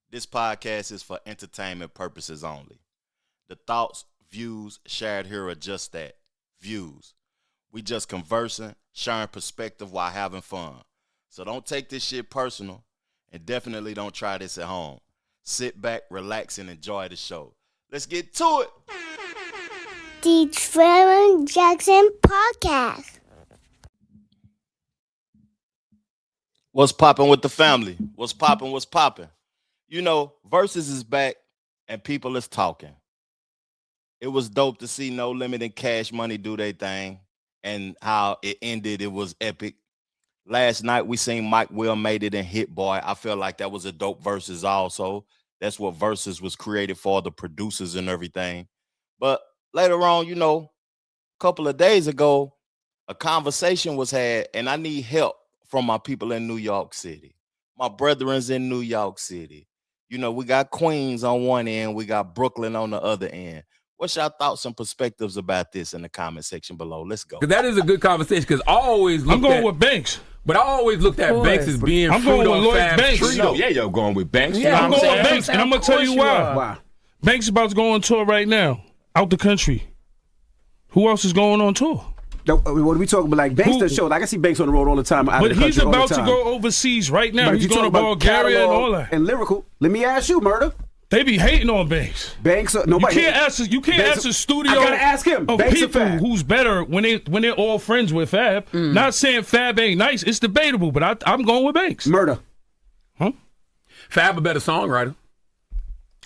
This podcast is for entertainment purposes only. The thoughts, views shared here are just that, views. We just conversing, sharing perspective while having fun. So don't take this shit personal, and definitely don't try this at home. Sit back, relax, and enjoy the show. Let's get to it. The Trevor Jackson Podcast. What's popping with the family? What's popping? What's popping? You know, Verzuz is back and people is talking. It was dope to see No Limit and Cash Money do their thing and how it ended. It was epic. Last night we seen Mike Will made it and Hit Boy. I feel like that was a dope Verzuz also. That's what Verzuz was created for, the producers and everything. But later on, you know, a couple of days ago, a conversation was had, and I need help from my people in New York City. My brethren's in New York City. You know, we got Queens on one end, we got Brooklyn on the other end. What's your thoughts and perspectives about this in the comment section below? Let's go. That is a good conversation because I always I'm going with Banks. But I always looked at Banks as being I'm going with Lloyd Banks. No, Yayo going with Banks. Yeah, I'm going with Banks, and I'm going to tell you why. Why? Banks is about to go on tour right now, out the country. Who else is going on tour? What are we talking about? Like Banks does show. Like I see Banks on the road all the time. But he's about to go overseas right now. He's going to Bulgaria and all that. And lyrical. Let me ask you, Murder. They be hating on Banks. Banks, nobody. You can't ask a studio. I gotta ask him. Of Banks people who's better when they're all friends with Fab. Not saying Fab ain't nice. It's debatable, but I'm going with Banks. Murder. Huh? Fab a better songwriter.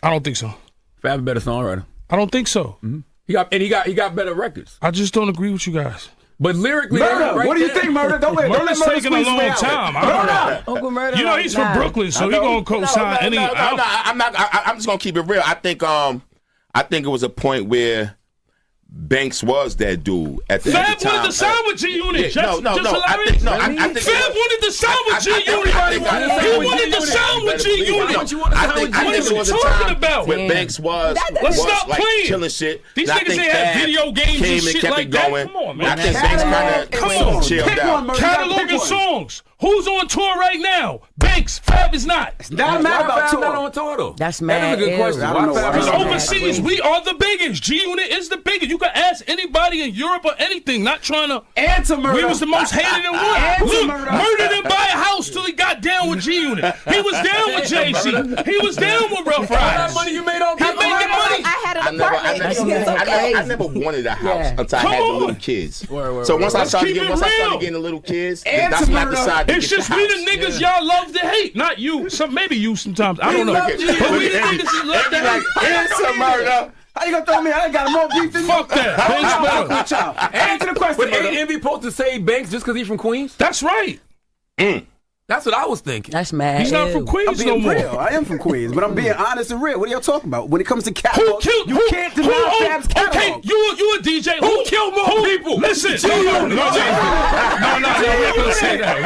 I don't think so. Fab a better songwriter. I don't think so. Mm-hmm. He got better records. I just don't agree with you guys. But lyrically, Murder. Right what do you think, Murder? Don't let Murder's taking a long time. Uncle Murder. You know he's from Brooklyn, so he gonna co-sign any. I'm just gonna keep it real. I think it was a point where Banks was that dude at the Fab time. wanted to sign with G Unit. No. I think Fab wanted to sign with G Unit. You wanted to sign with G Unit. I think it was a time where Banks was stop like playing. killing shit. These niggas ain't had video games and shit like that. Come on, man. I think Banks kind of chilled out. Cataloging songs. Who's on tour right now? Banks. Fab is not. It's not mad about tour. Not on tour though. That's mad. That is a good question. I don't know why. Because overseas, we are the biggest. G Unit is the biggest. You can ask anybody in Europe or anything. Not trying to answer Murder. We was the most hated in one. Look, Murder didn't buy a house till he got down with G Unit. He was down with Jay-Z. He was down with Rough Riders. That money you made on He making money. I had an apartment. I never wanted a house until I had the little kids. So once I started getting the little kids, that's when I decided. It's just we the niggas y'all love to hate, not you. Maybe you sometimes. I don't know. But we the niggas love to hate. Answer Murder. How you gonna throw me? I ain't got more beef than you. Fuck that. Banks better. Answer the question. But ain't Envy supposed to say Banks just because he's from Queens? That's right. That's what I was thinking. That's mad. He's not from I'm Queens no being more. real. I am from Queens, but I'm being honest and real. What are y'all talking about? When it comes to catalog, you can't deny Fab's catalog. Okay, you a DJ. Who killed more people? Listen. No, we're not gonna say that.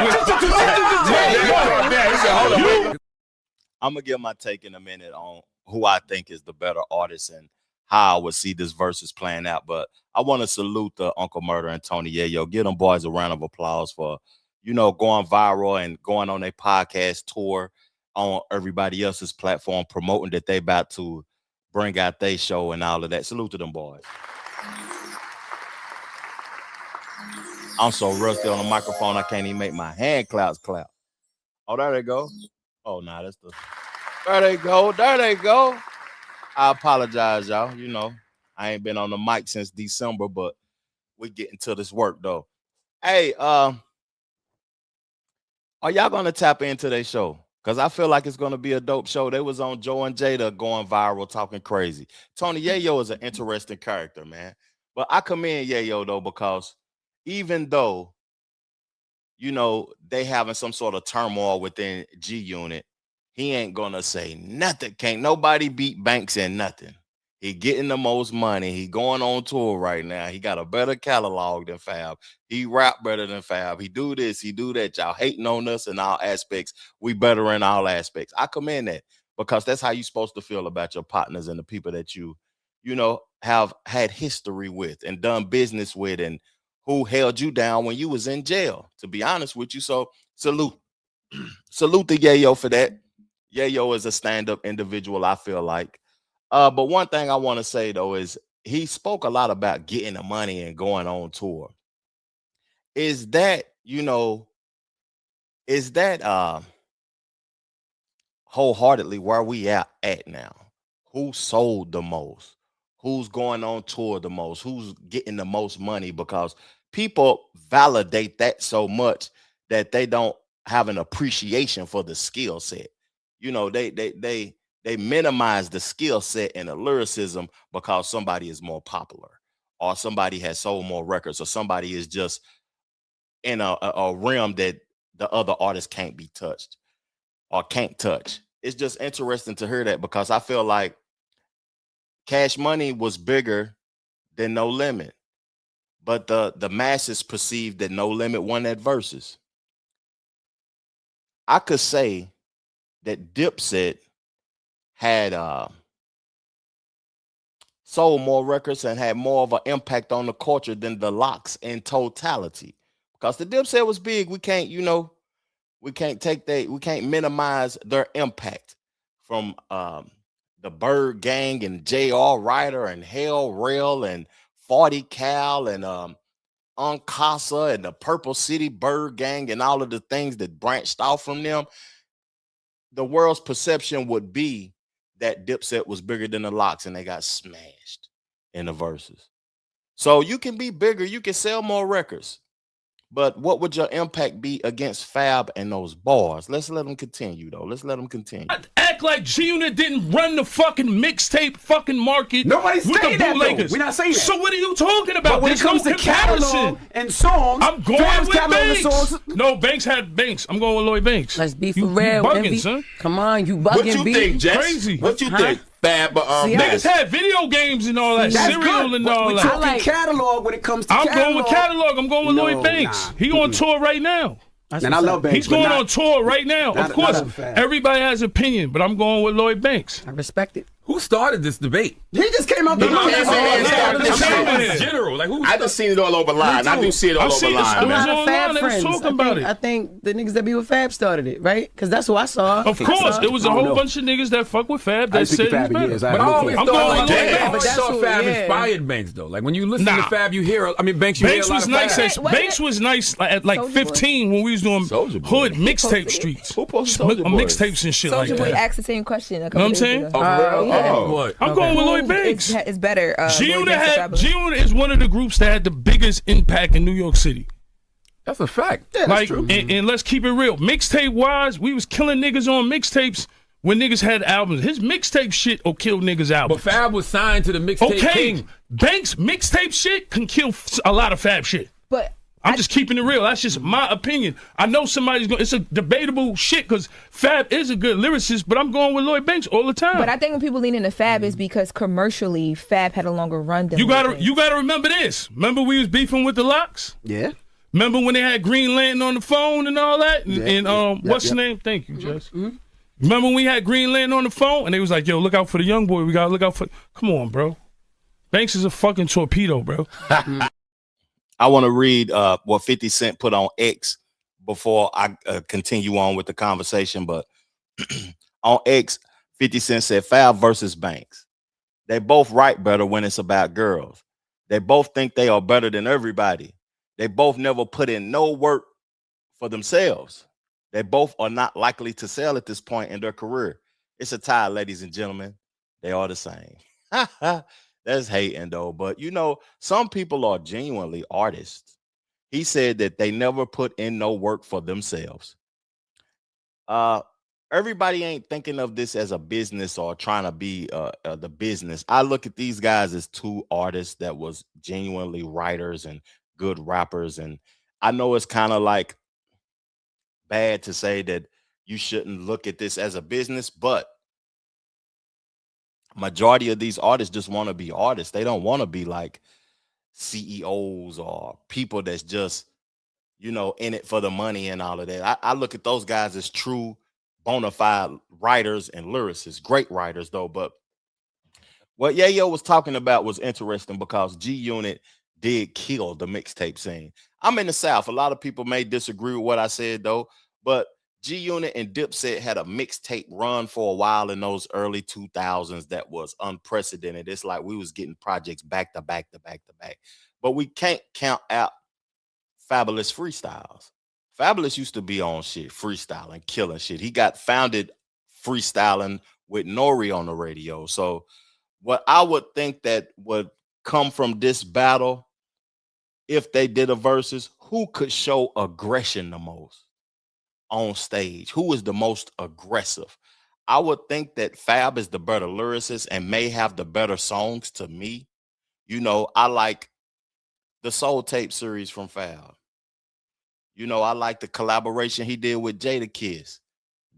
I'm going to give my take in a minute on who I think is the better artist and how I would see this Verzuz playing out. But I want to salute the Uncle Murder and Tony Yayo. Give them boys a round of applause for, you know, going viral and going on a podcast tour on everybody else's platform, promoting that they about to bring out their show and all of that. Salute to them boys. I'm so rusty on the microphone, I can't even make my hand clouds clap. Oh, there they go. Oh, nah, that's the... There they go. There they go. I apologize, y'all. You know, I ain't been on the mic since December, but we're getting to this work, though. Hey, are y'all going to tap into their show? Because I feel like it's going to be a dope show. They was on Joe and Jada going viral, talking crazy. Tony Yayo is an interesting character, man. But I commend Yayo, though, because even though, you know, they having some sort of turmoil within G Unit, he ain't going to say nothing. Can't nobody beat Banks in nothing. He getting the most money. He going on tour right now. He got a better catalog than Fab. He rap better than Fab. He do this, he do that. Y'all hating on us in all aspects. We better in all aspects. I commend that because that's how you supposed to feel about your partners and the people that you know, have had history with and done business with and who held you down when you was in jail, to be honest with you. So salute. Salute to Yayo for that. Yayo is a stand-up individual, I feel like. But one thing I want to say though is he spoke a lot about getting the money and going on tour. Is that, is that wholeheartedly where we at now? Who sold the most? Who's going on tour the most? Who's getting the most money? Because people validate that so much that they don't have an appreciation for the skill set. They minimize the skill set and the lyricism because somebody is more popular, or somebody has sold more records, or somebody is just in a realm that the other artists can't be touched or can't touch. It's just interesting to hear that, because I feel like Cash Money was bigger than No Limit, but the masses perceived that No Limit won that Verzuz. I could say that Dipset had sold more records and had more of an impact on the culture than the Locks in totality. Because the Dipset was big. We can't minimize their impact from the Bird Gang and J.R. Ryder and Hell Rail and 40 Cal and Uncasa and the Purple City Bird Gang and all of the things that branched off from them. The world's perception would be that Dipset was bigger than the Locks, and they got smashed in the Verzuz. So you can be bigger, you can sell more records, but what would your impact be against Fab and those bars? Let's let them continue, though. Let's let them continue. Act like G-Unit didn't run the fucking mixtape fucking market. Nobody's with saying the that, bootleggers. though. We're not saying that. So what are you talking about? But when it comes to catalog and songs, I'm going Fab's with catalog and Banks. songs. No, Banks had Banks. I'm going with Lloyd Banks. Let's be for You real. bugging, Envy. son. Come on, you bugging, What you B. think, Jess? Crazy. What you think, Fab? Niggas had video games and all that, That's cereal good, and but all we're that. talking catalog when it comes to I'm catalog. going with catalog. I'm going with No, Lloyd Banks. nah. He on tour right now. And I love Banks. He's going on tour right now. not- Of course, not Fab. everybody has opinion, but I'm going with Lloyd Banks. I respect it. Who started this debate? He just came out the No, box. I'm saying In general, like who? I just seen it all over line. I do see it all I've over seen this line, It was man. on line. They was talking about it. I think the niggas that be with Fab started it, right? Because that's who I saw. Of course, it was a I don't whole know. bunch of niggas that fuck with Fab I that speak said to Fab he's in better. years. I But I have no always I'm clue. going thought with like Lloyd I Banks. always That's thought who- Fab yeah. inspired Banks though. Like when you listen Nah. to Fab, you hear. I mean, Banks. You Banks hear a lot was of nice. Fab. Banks was nice at like Soulja Boy. 15 when we was doing Soulja Boy. hood mixtape posted it? streets. Who posted Soulja Boy? Mixtapes and shit like Soulja Boy that. asked the same question a Know couple what I'm days saying? ago. Oh, yeah. oh. What? I'm going with Lloyd Who Banks. is better. Lloyd G-Unit Banks or Fabolous? G-Unit is one of the groups that had the biggest impact in New York City. That's a fact. Like, and let's keep it real. Mixtape wise, we was killing niggas on mixtapes when niggas had albums. His mixtape shit will kill niggas' But albums. Fab was signed to the mixtape Okay, king. Banks mixtape shit can kill a lot of Fab shit. But I'm just keeping it real. That's just my opinion. I know somebody's going. It's a debatable shit because Fab is a good lyricist, but I'm going with Lloyd Banks all the time. I think when people lean into Fab is because commercially Fab had a longer run than you Lloyd gotta Banks. remember this. Remember we was beefing with the Locks. Yeah. Remember when they had Green Lantern on the phone and all that? And, Yeah, and yeah, what's the name? Thank you, Jess. Remember when we had Green Lantern on the phone and they was like, "Yo, look out for the young boy. We gotta look out for." Come on, bro. Banks is a fucking torpedo, bro. I want to read what 50 Cent put on X before I continue on with the conversation. But on X, 50 Cent said, Fab versus Banks. They both write better when it's about girls. They both think they are better than everybody. They both never put in no work for themselves. They both are not likely to sell at this point in their career. It's a tie, ladies and gentlemen. They are the same. That's hating though. But you know, some people are genuinely artists. He said that they never put in no work for themselves. Everybody ain't thinking of this as a business or trying to be the business. I look at these guys as two artists that was genuinely writers and good rappers. And I know it's kind of like bad to say that you shouldn't look at this as a business, but majority of these artists just want to be artists. They don't want to be like CEOs or people that's just, you know, in it for the money and all of that. I look at those guys as true bona fide writers and lyricists, great writers though. But what Yayo was talking about was interesting because G-Unit did kill the mixtape scene. I'm in the South. A lot of people may disagree with what I said though, but G Unit and Dipset had a mixtape run for a while in those early 2000s that was unprecedented. It's like we was getting projects back to back to back to back. But we can't count out Fabolous freestyles. Fabolous used to be on shit, freestyling, killing shit. He got founded freestyling with Nori on the radio. So what I would think that would come from this battle, if they did a versus, who could show aggression the most on stage? Who is the most aggressive? I would think that Fab is the better lyricist and may have the better songs to me. You know, I like the Soul Tape series from Fab. You know, I like the collaboration he did with Jada Kiss.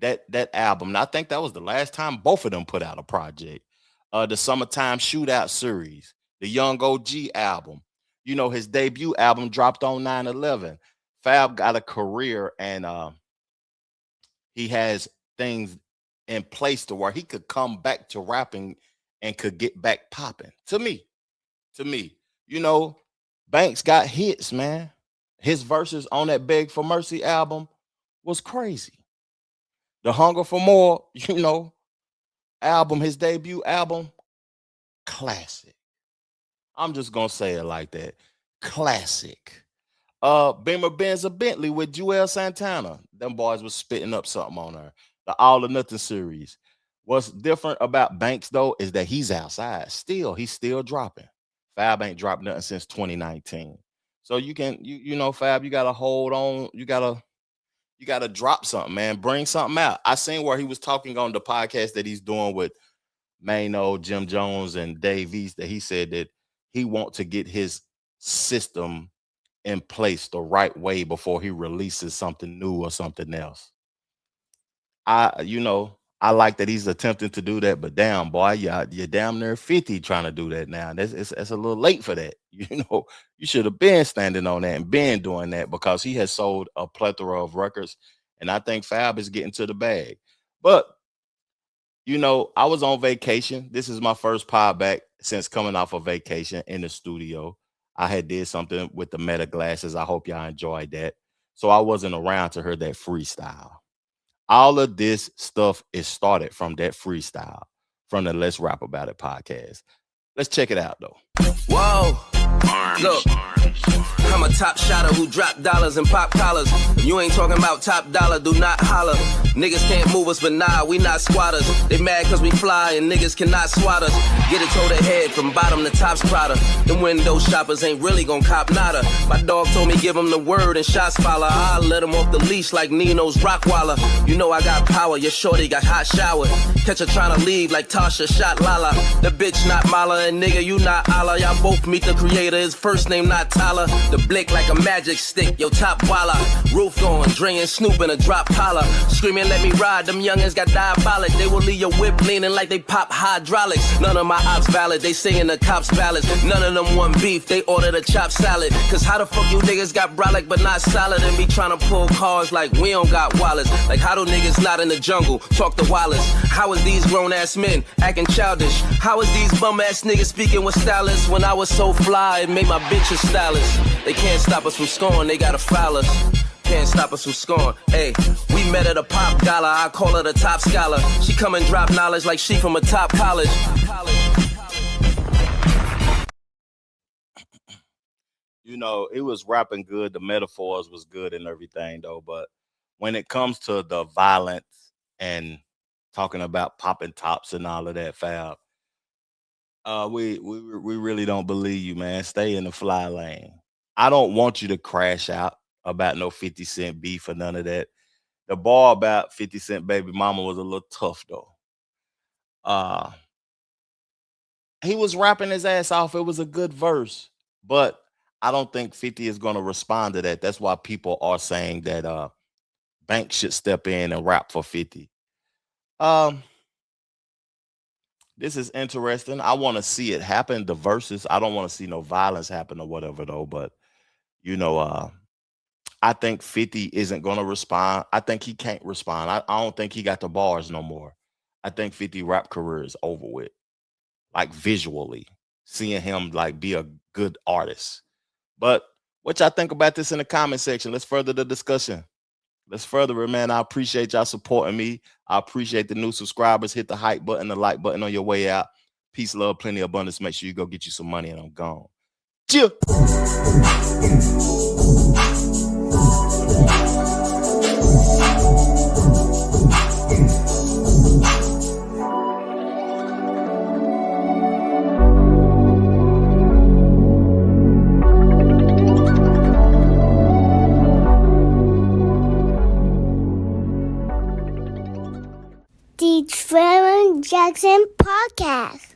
That album. And I think that was the last time both of them put out a project. The Summertime Shootout series, the Young OG album. You know, his debut album dropped on 9/11. Fab got a career and he has things in place to where he could come back to rapping and could get back popping. To me, you know, Banks got hits, man. His verses on that Beg for Mercy album was crazy. The Hunger for More, you know, album, his debut album, classic. I'm just gonna say it like that. Classic. Beamer Benz a Bentley with Joel Santana. Them boys was spitting up something on her. The All or Nothing series. What's different about Banks though is that he's outside. He's still dropping. Fab ain't dropped nothing since 2019. So you know, Fab, you gotta hold on. You gotta drop something, man. Bring something out. I seen where he was talking on the podcast that he's doing with Mano, Jim Jones, and Dave East, that he said that he want to get his system in place the right way before he releases something new or something else. I like that he's attempting to do that, but damn, boy, you're damn near 50 trying to do that now. It's a little late for that. You know, you should have been standing on that and been doing that because he has sold a plethora of records, and I think Fab is getting to the bag. But, you know, I was on vacation. This is my first pod back since coming off of vacation in the studio. I had did something with the Meta glasses. I hope y'all enjoyed that. So I wasn't around to hear that freestyle. All of this stuff is started from that freestyle, from the Let's Rap About It podcast. Let's check it out, though. Whoa, look, I'm a top shotter who drop dollars and pop collars. If you ain't talking about top dollar, do not holler. Niggas can't move us, but nah, we not squatters. They mad cause we fly and niggas cannot swat us. Get it toe to head from bottom to top's Prada. Them window shoppers ain't really gon' cop nada. My dog told me give him the word and shots follow. I let him off the leash like Nino's Rockwaller. You know I got power, your shorty got hot shower. Catch her tryna leave like Tasha shot Lala. The bitch not Mala and nigga you not Allah. Y'all both meet the creator, his first name not Tyler. The blick like a magic stick, yo top walla. Roof going, drain Snoop in a drop collar. Screaming let me ride, them youngins got diabolic. They will leave your whip leaning like they pop hydraulics. None of my ops valid, they saying the cops valid. None of them want beef, they ordered a chopped salad. Cause how the fuck you niggas got brolic but not solid and be tryna pull cars like we don't got wallets. Like how do niggas not in the jungle talk to Wallace? How is these grown ass men acting childish? How is these bum ass niggas speaking with stylists when I was so fly and made my bitch a stylist? They can't stop us from scoring, they gotta foul us. Can't stop us from scoring. Hey, we met at a pop gala. I call her the top scholar. She come and drop knowledge like she from a top college. You know, it was rapping good. The metaphors was good and everything, though. But when it comes to the violence and talking about popping tops and all of that, Fab, we really don't believe you, man. Stay in the fly lane. I don't want you to crash out about no 50 Cent beef or none of that. The bar about 50 Cent baby mama was a little tough, though. He was rapping his ass off. It was a good verse, but I don't think 50 is going to respond to that. That's why people are saying that Banks should step in and rap for 50. This is interesting. I want to see it happen, the verses. I don't want to see no violence happen or whatever, though. But, you know, I think 50 isn't going to respond. I think he can't respond. I don't think he got the bars no more. I think 50 rap career is over with. Like visually, seeing him like be a good artist. But what y'all think about this in the comment section? Let's further the discussion. let's further it, man. I appreciate y'all supporting me. I appreciate the new subscribers. Hit the hype button, the like button on your way out. Peace, love, plenty of abundance. Make sure you go get you some money, and I'm gone. Chill. The Trevor Jackson Podcast.